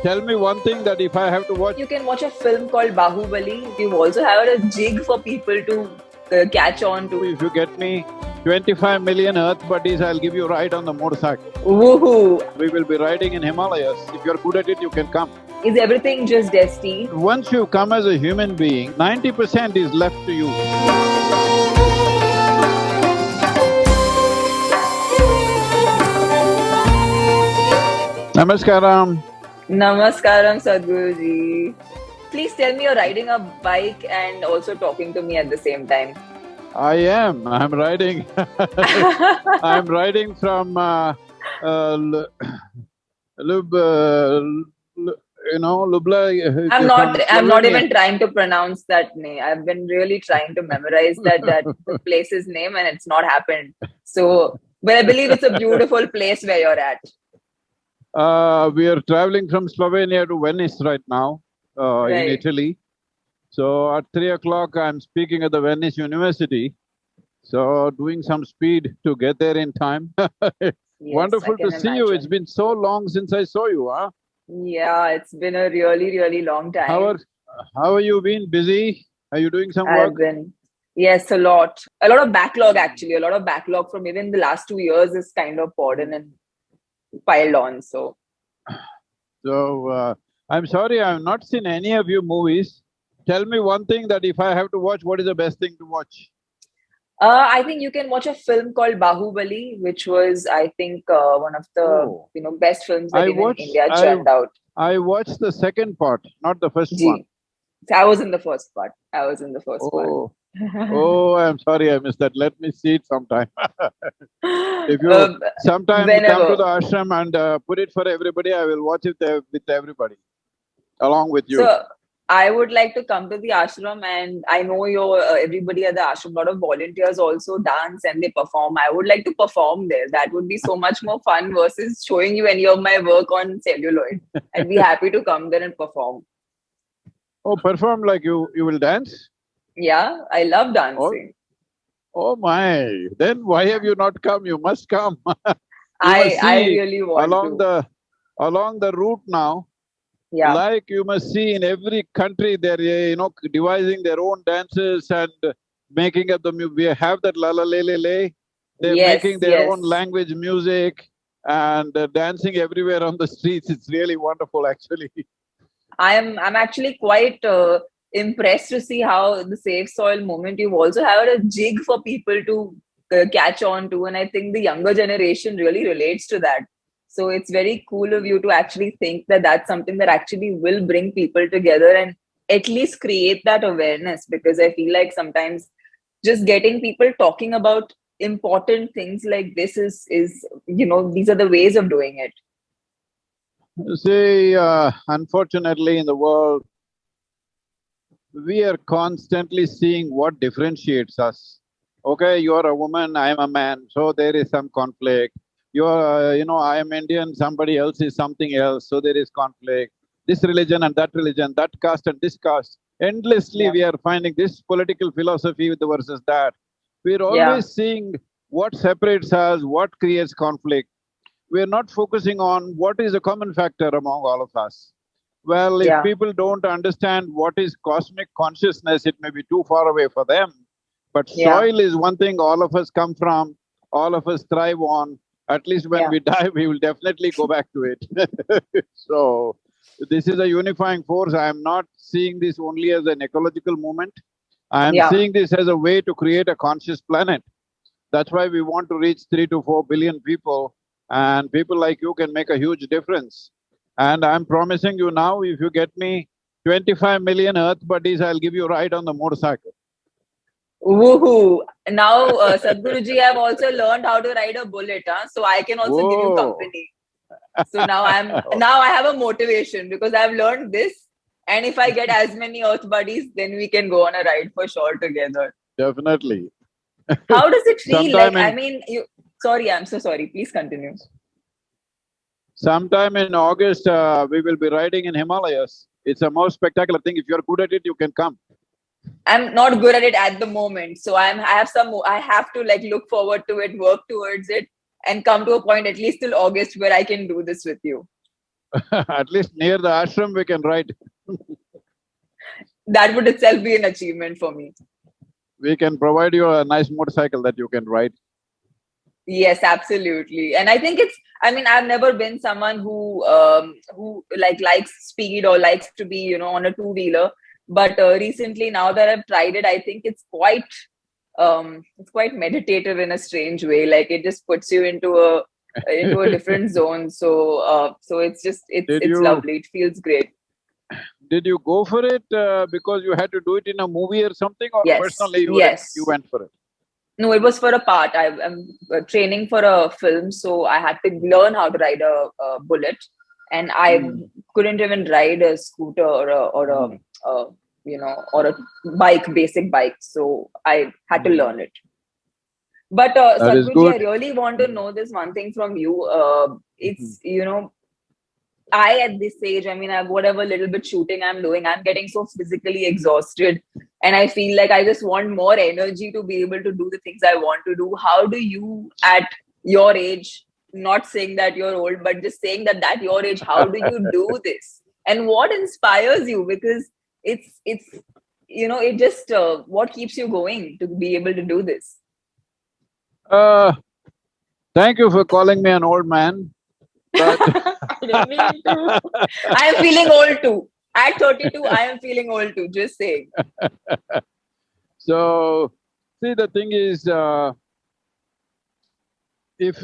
Tell me one thing that if I have to watch. You can watch a film called Baahubali. You also have a jig for people to catch on to. If you get me 25 million Earth buddies, I'll give you a ride on the motorcycle. Woohoo! We will be riding in Himalayas. If you're good at it, you can come. Is everything just destined? Once you come as a human being, 90% is left to you. Namaskaram. Namaskaram, Sadhguruji. Please tell me you're riding a bike and also talking to me at the same time. I am. I'm riding. I'm riding from Lubla. I'm not even trying to pronounce that name. I've been really trying to memorize that the place's name, and it's not happened. So, but I believe it's a beautiful place where you're at. We are traveling from Slovenia to Venice right now, in Italy. So at 3 o'clock, I'm speaking at the Venice University. So doing some speed to get there in time. Yes, wonderful to see you. It's been so long since I saw you, huh? Yeah, it's been a really, really long time. How are you been? Busy? Are you doing some work? Yes, a lot. A lot of backlog actually. A lot of backlog from even the last 2 years is kind of poured in and piled on. So I'm sorry, I've not seen any of your movies. Tell me one thing that if I have to watch, what is the best thing to watch? I think you can watch a film called Baahubali, which was, I think, one of the best films that even India churned out. I watched the second part, not the first one. I was in the first part. part. Oh, I'm sorry, I missed that. Let me see it sometime. If you sometime come to the ashram and put it for everybody, I will watch it with everybody, along with you. So, I would like to come to the ashram, and I know everybody at the ashram, a lot of volunteers also dance and they perform. I would like to perform there. That would be so much more fun versus showing you any of my work on celluloid. I'd be happy to come there and perform. Oh, perform like you will dance? Yeah, I love dancing. Oh my! Then why have you not come? You must come. I really want along the route now. Yeah. Like you must see in every country, they're devising their own dances and making up we have that la la le le le. They're making their own language music and dancing everywhere on the streets. It's really wonderful, actually. I'm actually quite impressed to see how the safe soil movement, you've also had a jig for people to catch on to, and I think the younger generation really relates to that. So it's very cool of you to actually think that that's something that actually will bring people together and at least create that awareness, because I feel like sometimes just getting people talking about important things like this is these are the ways of doing it. See, unfortunately in the world, we are constantly seeing what differentiates us. Okay, you're a woman, I'm a man, so there is some conflict. I am Indian, somebody else is something else, so there is conflict. This religion, that caste and this caste. Endlessly we are finding this political philosophy versus that. We're always seeing what separates us, what creates conflict. We're not focusing on what is a common factor among all of us. Well, if people don't understand what is cosmic consciousness, it may be too far away for them. But soil is one thing all of us come from, all of us thrive on. At least when we die, we will definitely go back to it. So, this is a unifying force. I am not seeing this only as an ecological movement. I am seeing this as a way to create a conscious planet. That's why we want to reach 3 to 4 billion people, and people like you can make a huge difference. And I'm promising you now, if you get me 25 million Earth buddies, I'll give you a ride on the motorcycle. Woohoo! Now, Sadhguruji, I've also learned how to ride a bullet, huh? So I can also give you company. So now I have a motivation because I've learned this, and if I get as many Earth buddies, then we can go on a ride for sure together. Definitely. How does it feel? Sorry, I'm so sorry. Please continue. Sometime in August, we will be riding in Himalayas. It's a most spectacular thing. If you're good at it, you can come. I'm not good at it at the moment, so I have to look forward to it, work towards it, and come to a point at least till August where I can do this with you. At least near the ashram we can ride. That would itself be an achievement for me. We can provide you a nice motorcycle that you can ride. Yes, absolutely. And I think I mean, I've never been someone who like likes speed or likes to be, on a two-wheeler. But recently, now that I've tried it, I think it's quite meditative in a strange way. Like it just puts you into a different zone. So it's just it's lovely. It feels great. Did you go for it because you had to do it in a movie or something, or Yes, personally you yes. went for it? No, it was for a part. I'm training for a film, so I had to learn how to ride a bullet, and I Hmm. couldn't even ride a scooter or a bike, basic bike. So I had to Hmm. learn it. But That is Sadhguruji, I good. really want to know this one thing from you. Mhm. It's I at this age, I mean, whatever little bit shooting I'm doing, I'm getting so physically exhausted, and I feel like I just want more energy to be able to do the things I want to do. How do you, at your age, not saying that you're old, but just saying that at your age, how do you do this, and what inspires you? Because it's it just what keeps you going to be able to do this. Uh, Thank you for calling me an old man, but I didn't mean to. I am feeling old too. At 32, I am feeling old too. Just saying. so see, the thing is, if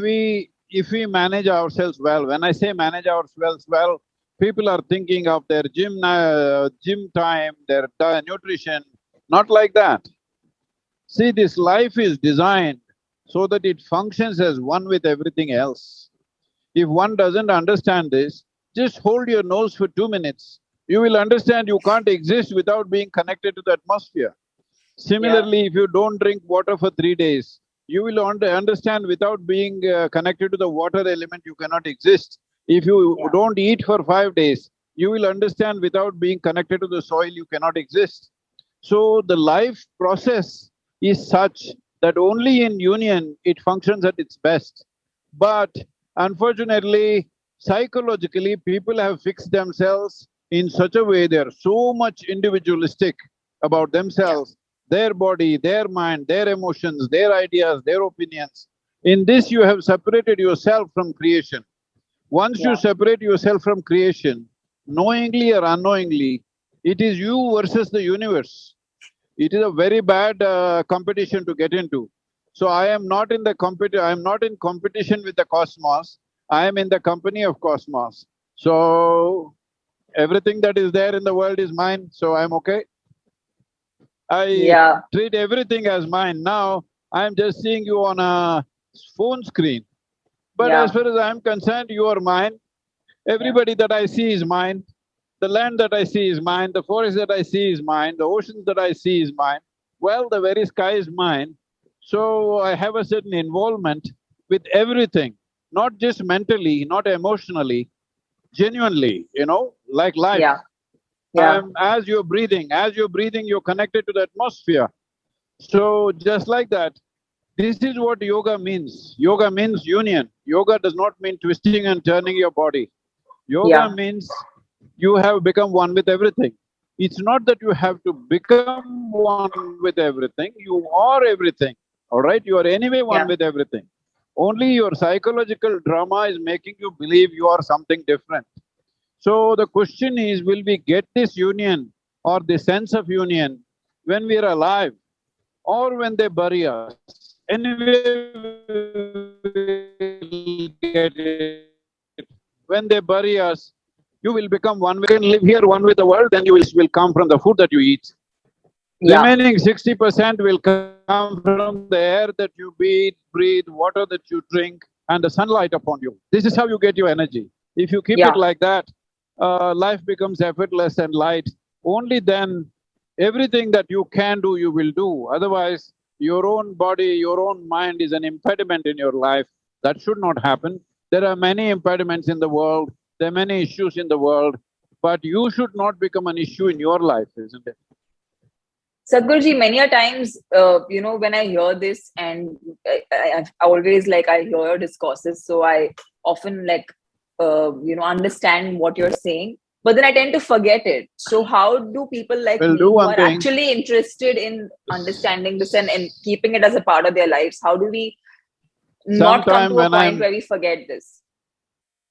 we manage ourselves well, when I say manage ourselves well, people are thinking of their gym time, their nutrition, not like that. See, this life is designed so that it functions as one with everything else. If one doesn't understand this, just hold your nose for 2 minutes. You will understand you can't exist without being connected to the atmosphere. Yeah, Similarly, if you don't drink water for 3 days, you will understand without being connected to the water element, you cannot exist. If you yeah, don't eat for 5 days, you will understand without being connected to the soil, you cannot exist. So the life process is such that only in union it functions at its best. But unfortunately, psychologically, people have fixed themselves in such a way they are so much individualistic about yeah, themselves, their body, their mind, their emotions, their ideas, their opinions. In this, you have separated yourself from creation. Once you yeah, separate yourself from creation, knowingly or unknowingly, it is you versus the universe. It is a very bad competition to get into. So I am not in the I am not in competition with the cosmos. I am in the company of cosmos. So everything that is there in the world is mine. So I'm okay. I yeah, treat everything as mine. Now I am just seeing you on a phone screen. But as yeah, far as I'm concerned, you are mine. yeah, Everybody that I see is mine. The land that I see is mine. The forest that I see is mine. The oceans that I see is mine. Well, the very sky is mine. So I have a certain involvement with everything, not just mentally, not emotionally, genuinely, like life. yeah, yeah, As you're breathing, you're connected to the atmosphere. So just like that, this is what yoga means. Yoga means union. Yoga does not mean twisting and turning your body. Yoga yeah, means you have become one with everything. It's not that you have to become one with everything, you are everything, all right? You are anyway one with yeah. everything. Only your psychological drama is making you believe you are something different. So the question is, will we get this union or the sense of union when we are alive or when they bury us? Anyway, we'll get it. When they bury us, you will become one with the world. You can live here one with the world, then you will… 60% will come from the food that you eat. Yeah. Remaining 60% will come from the air that you breathe, water that you drink, and the sunlight upon you. This is how you get your energy. If you keep it like Yeah. that, life becomes effortless and light. Only then everything that you can do, you will do. Otherwise, your own body, your own mind is an impediment in your life. That should not happen. There are many impediments in the world, there are many issues in the world, but you should not become an issue in your life, isn't it? Sadhguruji, many a times, when I hear this, and I always like I hear discourses, so I often like understand what you're saying, but then I tend to forget it. So how do people like Well, me do who one are thing. actually interested in understanding this and keeping it as a part of their lives, how do we not come Sometime to a when point I'm where we forget this?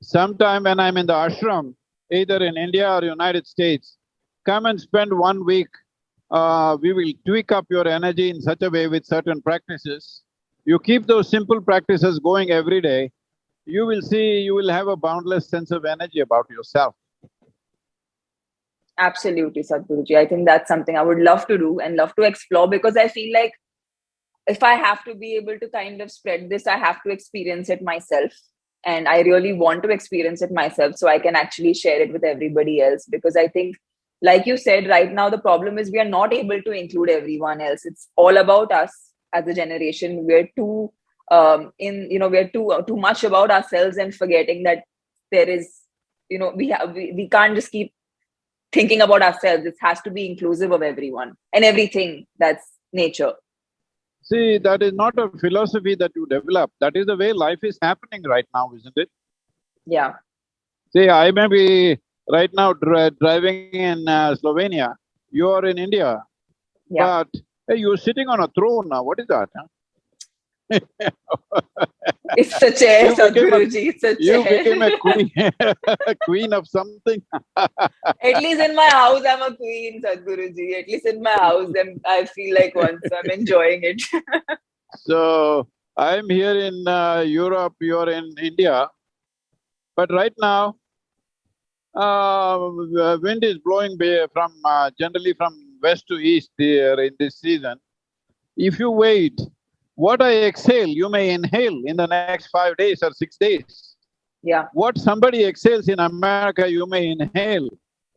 sometime when I'm in the ashram, either in India or United States, come and spend 1 week. We will tweak up your energy in such a way with certain practices. You keep those simple practices going every day, you will see you will have a boundless sense of energy about yourself. Absolutely, Sadhguruji. I think that's something I would love to do and love to explore, because I feel like if I have to be able to kind of spread this, I have to experience it myself. And I really want to experience it myself so I can actually share it with everybody else. Because I think, like you said, right now, the problem is we are not able to include everyone else. It's all about us as a generation. We're too, we're too much about ourselves and forgetting that there is, we can't just keep thinking about ourselves. It has to be inclusive of everyone and everything that's nature. See, that is not a philosophy that you develop, that is the way life is happening right now, isn't it? Yeah. See, I may be right now driving in Slovenia, you are in India, Yeah. but hey, you're sitting on a throne now, what is that? Huh? It's a chair, You became a Sadhguruji. It's a you chair. became a queen, a queen of something. At least in my house, I'm a queen, Sadhguruji. At least in my house, I feel like one, so I'm enjoying it. So I'm here in Europe, you're in India, but right now wind is blowing from generally from west to east here in this season. If you wait, what I exhale, you may inhale in the next 5 days or 6 days. Yeah. What somebody exhales in America, you may inhale.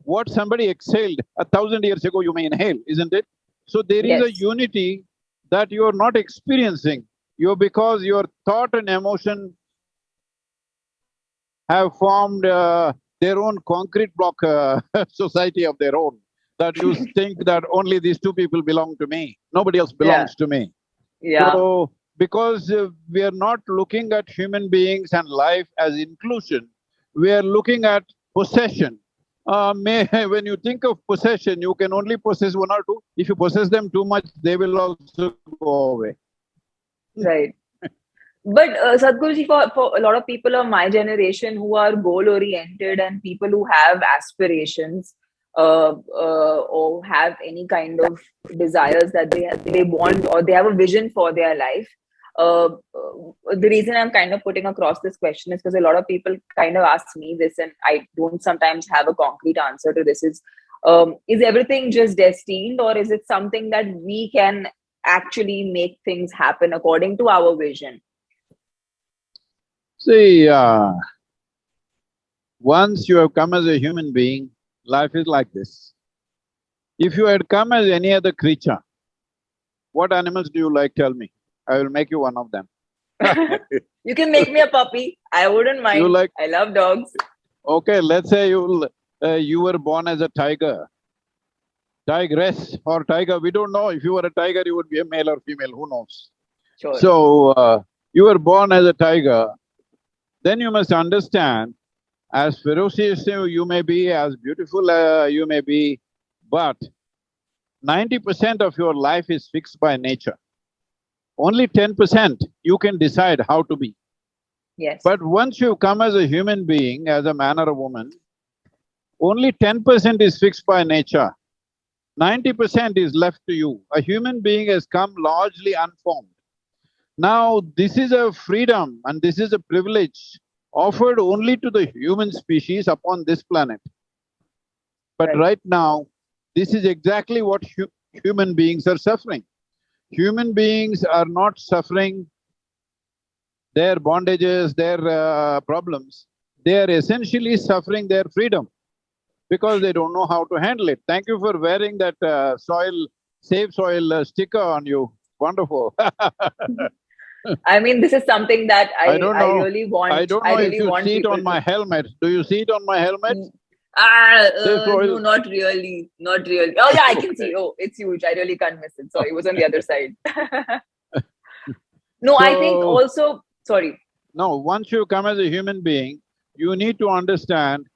What somebody exhaled 1,000 years ago, you may inhale, isn't it? So there is a Yes. unity that you are not experiencing. Because your thought and emotion have formed their own concrete block society of their own. That you think that only these two people belong to me, nobody else Yeah. belongs to me. Yeah. So, because we are not looking at human beings and life as inclusion, we are looking at possession. When you think of possession, you can only possess one or two. If you possess them too much, they will also go away. Right. But Sadhguruji, for a lot of people of my generation who are goal oriented and people who have aspirations or have any kind of desires that they want, or they have a vision for their life. The reason I'm kind of putting across this question is because a lot of people kind of ask me this, and I don't sometimes have a concrete answer to this. Is everything just destined, or is it something that we can actually make things happen according to our vision? See, once you have come as a human being, life is like this. If you had come as any other creature, what animals do you like? Tell me. I will make you one of them. You can make me a puppy. I wouldn't mind. You like… I love dogs. Okay, let's say you were born as a tiger, tigress or tiger, we don't know. If you were a tiger, you would be a male or female, who knows? Sure. So, you were born as a tiger, then you must understand, as ferocious you may be, as beautiful you may be, but 90% of your life is fixed by nature. Only 10% you can decide how to be. Yes. But once you come as a human being, as a man or a woman, only 10% is fixed by nature. 90% is left to you. A human being has come largely unformed. Now, this is a freedom and this is a privilege offered only to the human species upon this planet. But right now, this is exactly what human beings are suffering. Human beings are not suffering their bondages, their problems. They are essentially suffering their freedom because they don't know how to handle it. Thank you for wearing that Save Soil sticker on you. Wonderful. I mean, this is something that I really want. I don't know if you see it on my helmet. Do you see it on my helmet? No, not really. Not really. Oh, yeah, I can see. Oh, it's huge. I really can't miss it. Sorry, it was on the other side. No, I think also… Sorry. No, once you come as a human being, you need to understand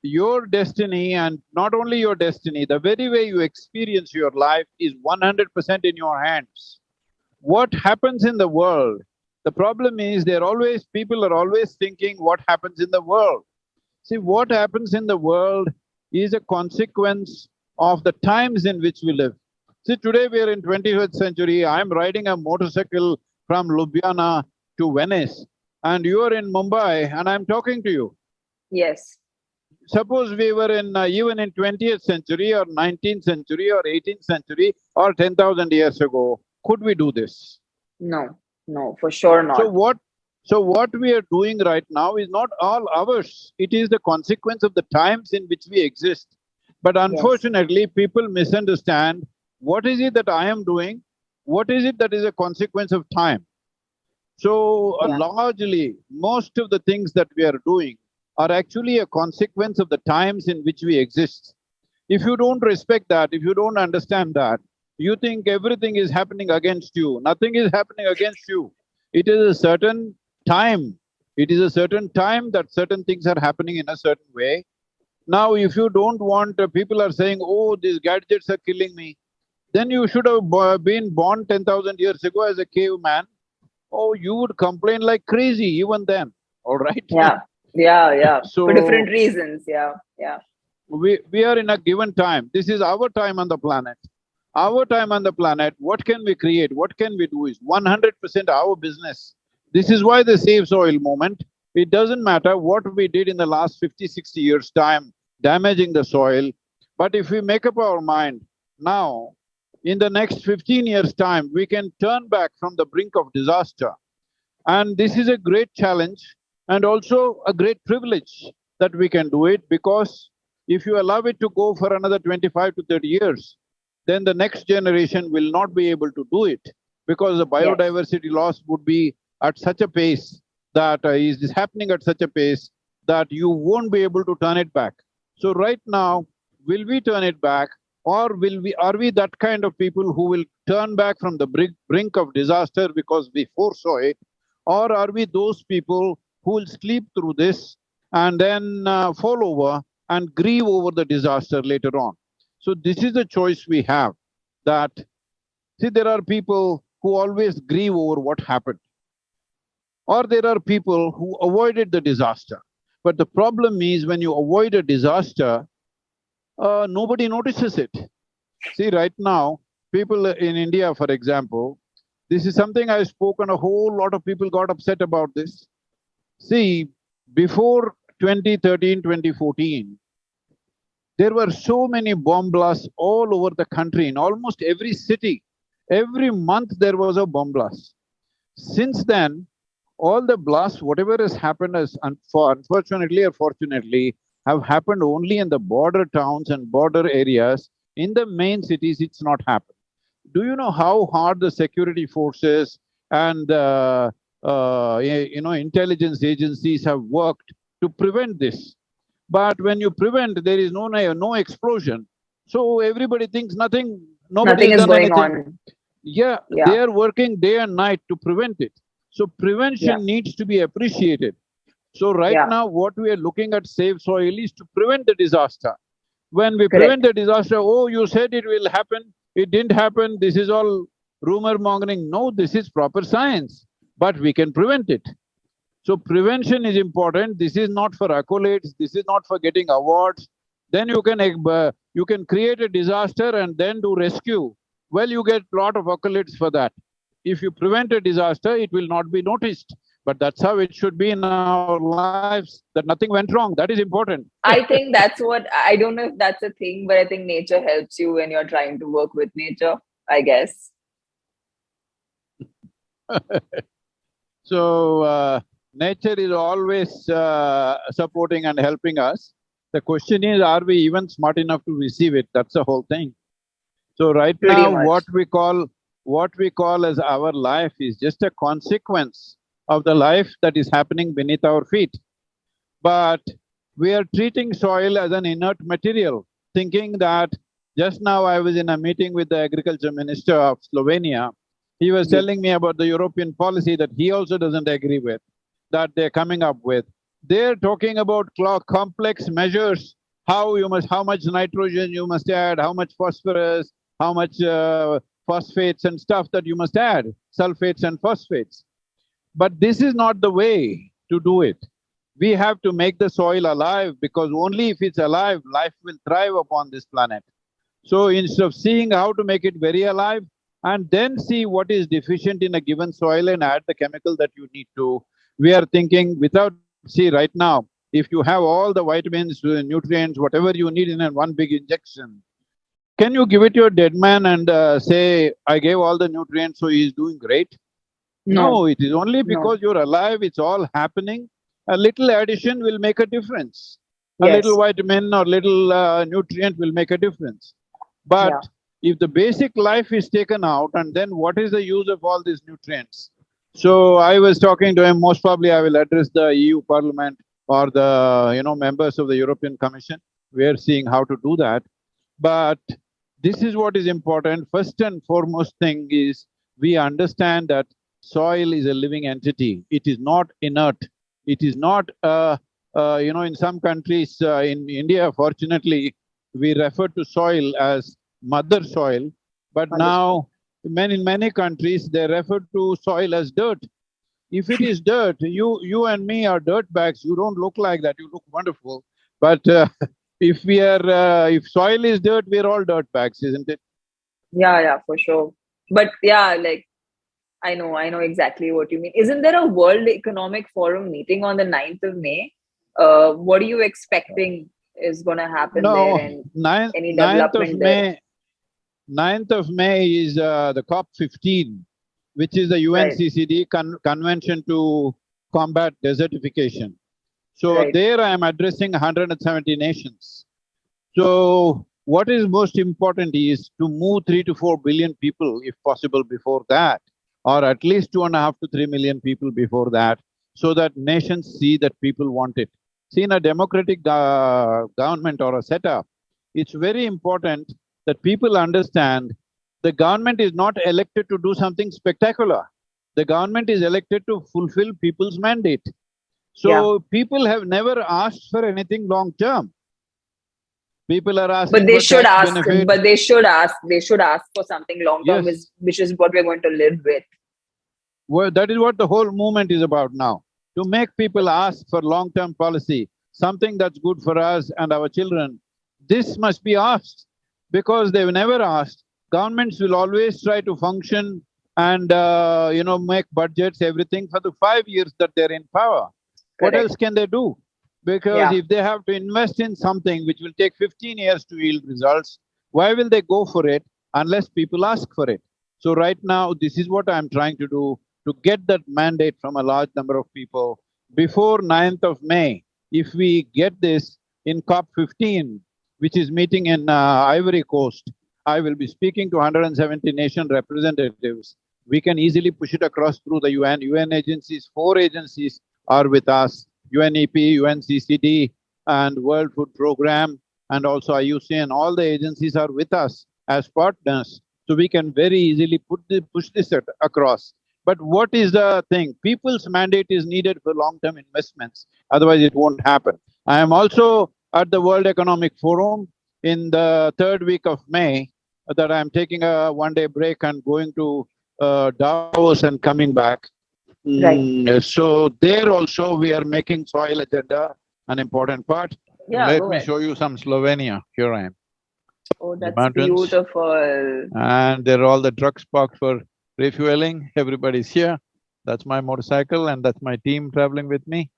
your destiny, and not only your destiny, the very way you experience your life is 100% in your hands. What happens in the world, the problem is people are always thinking what happens in the world. See, what happens in the world is a consequence of the times in which we live. See, today we are in 21st century, I'm riding a motorcycle from Ljubljana to Venice, and you are in Mumbai and I'm talking to you. Yes. Suppose we were in even in 20th century or 19th century or 18th century or 10,000 years ago, could we do this? No, no, for sure So not. what we are doing right now is not all ours, it is the consequence of the times in which we exist. But Yes. unfortunately, people misunderstand what is it that I am doing, what is it that is a consequence of time. So, Yeah. largely, most of the things that we are doing are actually a consequence of the times in which we exist. If you don't respect that, if you don't understand that, you think everything is happening against you. Nothing is happening against you. It is a certain time. It is a certain time that certain things are happening in a certain way. Now, if you don't want, people are saying, oh, these gadgets are killing me, then you should have been born 10,000 years ago as a caveman. Oh, you would complain like crazy even then, all right? Yeah. Yeah, yeah. For different So, reasons. Yeah, yeah. we are in a given time. This is our time on the planet. Our time on the planet, what can we create, what can we do is 100% our business. This is why the Save Soil movement, it doesn't matter what we did in the last 50, 60 years' time, damaging the soil, but if we make up our mind, now, in the next 15 years' time, we can turn back from the brink of disaster. And this is a great challenge and also a great privilege that we can do it, because if you allow it to go for another 25 to 30 years, then the next generation will not be able to do it, because the Yes. biodiversity loss would be at such a pace that is happening at such a pace that you won't be able to turn it back. So right now, will we turn it back, or are we that kind of people who will turn back from the brink of disaster because we foresaw it, or are we those people who will sleep through this and then fall over and grieve over the disaster later on? So this is the choice we have, that, see, there are people who always grieve over what happened, or there are people who avoided the disaster. But the problem is, when you avoid a disaster, nobody notices it. See, right now, people in India, for example, this is something I've spoken, a whole lot of people got upset about this. See, before 2013, 2014, there were so many bomb blasts all over the country, in almost every city. Every month there was a bomb blast. Since then, all the blasts, whatever has happened, has unfortunately or fortunately, have happened only in the border towns and border areas. In the main cities, it's not happened. Do you know how hard the security forces and intelligence agencies have worked to prevent this? But when you prevent, there is no explosion. So everybody thinks nobody Nothing has is done going anything. on. Yeah, they Yeah, are working day and night to prevent it. So yeah, prevention needs to be appreciated. So right yeah. now, what we are looking at Save Soil is to prevent the disaster. When we prevent Correct. the disaster, oh, you said it will happen, it didn't happen, this is all rumor mongering. No, this is proper science, but we can prevent it. So prevention is important. This is not for accolades, this is not for getting awards. Then you can create a disaster and then do rescue. Well, you get lot of accolades for that. If you prevent a disaster, it will not be noticed. But that's how it should be in our lives, that nothing went wrong. That is important. I think that's what I don't know if that's a thing, but I think nature helps you when you're trying to work with nature, I guess. So, nature is always supporting and helping us. The question is, are we even smart enough to receive it? That's the whole thing. So right Pretty now, much. what we call as our life is just a consequence of the life that is happening beneath our feet. But we are treating soil as an inert material, thinking that… Just now I was in a meeting with the agriculture minister of Slovenia. He was Ji. telling me about the European policy that he also doesn't agree with, that they're coming up with. They're talking about complex measures, how much nitrogen you must add, how much phosphorus, how much phosphates and stuff that you must add, sulfates and phosphates. But this is not the way to do it. We have to make the soil alive, because only if it's alive, life will thrive upon this planet. So instead of seeing how to make it very alive and then see what is deficient in a given soil and add the chemical that you need to, we are thinking without… See, right now, if you have all the vitamins, nutrients, whatever you need in one big injection, can you give it to a dead man and say, I gave all the nutrients, so he is doing great? No, No, it is only no. because you're alive, it's all happening. A little addition will make a difference. A little Yes. vitamin or little nutrient will make a difference. But Yeah. if the basic life is taken out, and then what is the use of all these nutrients? So I was talking to him, most probably I will address the EU Parliament or the, members of the European Commission. We are seeing how to do that. But this is what is important. First and foremost thing is we understand that soil is a living entity. It is not inert. It is not, in some countries, in India, fortunately, we refer to soil as mother soil, but Understood. now in many countries, they refer to soil as dirt. If it is dirt, you and me are dirt bags. You don't look like that. You look wonderful. But if soil is dirt, we're all dirt bags, isn't it? Yeah, yeah, for sure. But yeah, like I know exactly what you mean. Isn't there a World Economic Forum meeting on the 9th of May? What are you expecting is gonna happen there, No, and 9th, any 9th of development there? May, 9th of May is the COP15, which is the Right, UNCCD convention to combat desertification. So right, there I am addressing 170 nations. So what is most important is to move 3 to 4 billion people, if possible, before that, or at least 2.5 to 3 million people before that, so that nations see that people want it. See, in a democratic government or a setup, it's very important that people understand the government is not elected to do something spectacular. The government is elected to fulfill people's mandate. yeah. So people have never asked for anything long term. People are But asking they for should tax ask. benefits. But they should ask for something long term, Yes, which is what we're going to live with. well, that is what the whole movement is about now. To make people ask for long-term policy, something that's good for us and our children. This must be asked, because they've never asked. Governments will always try to function and make budgets, everything for the 5 years that they're in power. What Correct. else can they do? Because Yeah. if they have to invest in something which will take 15 years to yield results, why will they go for it unless people ask for it? So right now, this is what I'm trying to do, to get that mandate from a large number of people before 9th of May. If we get this in COP15, which is meeting in Ivory Coast, I will be speaking to 170 nation representatives. We can easily push it across through the UN. UN agencies, 4 agencies are with us: UNEP, UNCCD, and World Food Program, and also IUCN. All the agencies are with us as partners, so we can very easily push this across. But what is the thing? People's mandate is needed for long-term investments, otherwise it won't happen. I am also at the World Economic Forum in the third week of May, that I am taking a one-day break and going to Davos and coming back. Right. So there also we are making soil agenda an important part. Yeah. Let Go me ahead. show you some Slovenia. Here I am, Oh, the that's mountains, beautiful. and there are all the trucks parked for refueling. Everybody's here. That's my motorcycle and that's my team traveling with me.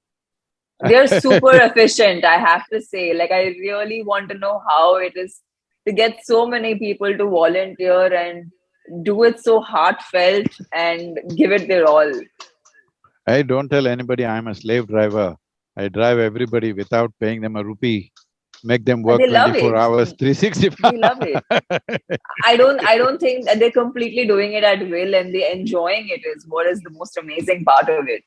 They're super efficient, I have to say. Like, I really want to know how it is to get so many people to volunteer and do it so heartfelt and give it their all. I don't tell anybody I'm a slave driver. I drive everybody without paying them a rupee, make them And work they love 24 it. hours, 365. They love it. I don't think that they're completely doing it at will, and they're enjoying it is what is the most amazing part of it.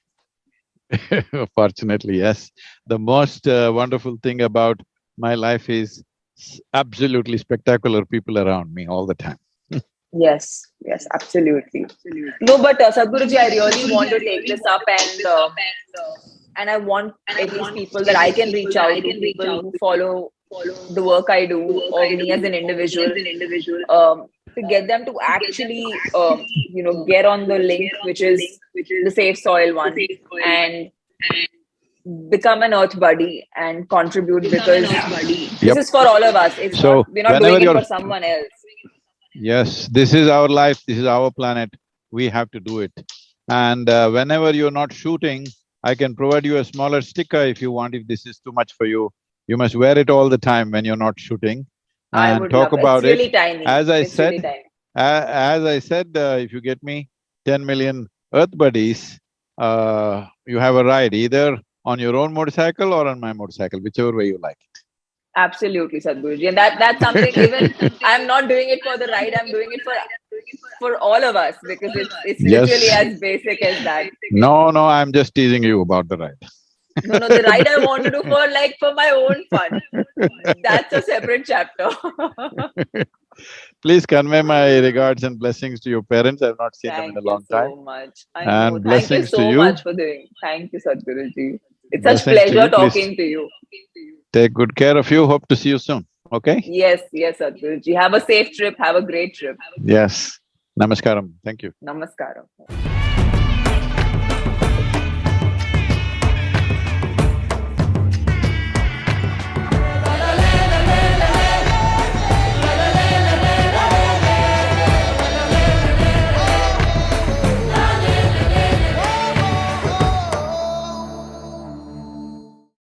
Fortunately, yes. The most wonderful thing about my life is absolutely spectacular people around me all the time. Yes, yes, absolutely. No, but Sadhguruji, I really want to take this up and I want at least people that I can reach out to, people who follow the work I do, or me as an individual, to get them to actually, get on the link, which is the safe soil one, and become an earth buddy and contribute, because this Yep. is for all of us. It's So not, we're not whenever doing it you're… for someone else. Yes, this is our life, this is our planet, we have to do it. And whenever you're not shooting, I can provide you a smaller sticker if you want, if this is too much for you. You must wear it all the time when you're not shooting I and would talk love it. It's about really it. tiny. As I It's really said, tiny. if you get me 10 million Earth buddies, you have a ride either on your own motorcycle or on my motorcycle, whichever way you like it. Absolutely, Sadhguruji. And that's something, even I'm not doing it for the ride, I'm doing it for all of us, because it's literally Yes. as basic as that. No, I'm just teasing you about the ride. No, the ride I want to do for my own fun. That's a separate chapter. Please convey my regards and blessings to your parents. I've not seen them in Thank a you long time. so much. I know. And Thank you blessings to so you. much for doing. Thank you, Sadhguruji. It's such Blessings to pleasure you. Please talking to you. take good care of you. Hope to see you soon. Okay? Yes, Sadhguruji. Have a safe trip. Have a great trip. Yes. Namaskaram. Thank you. Namaskaram.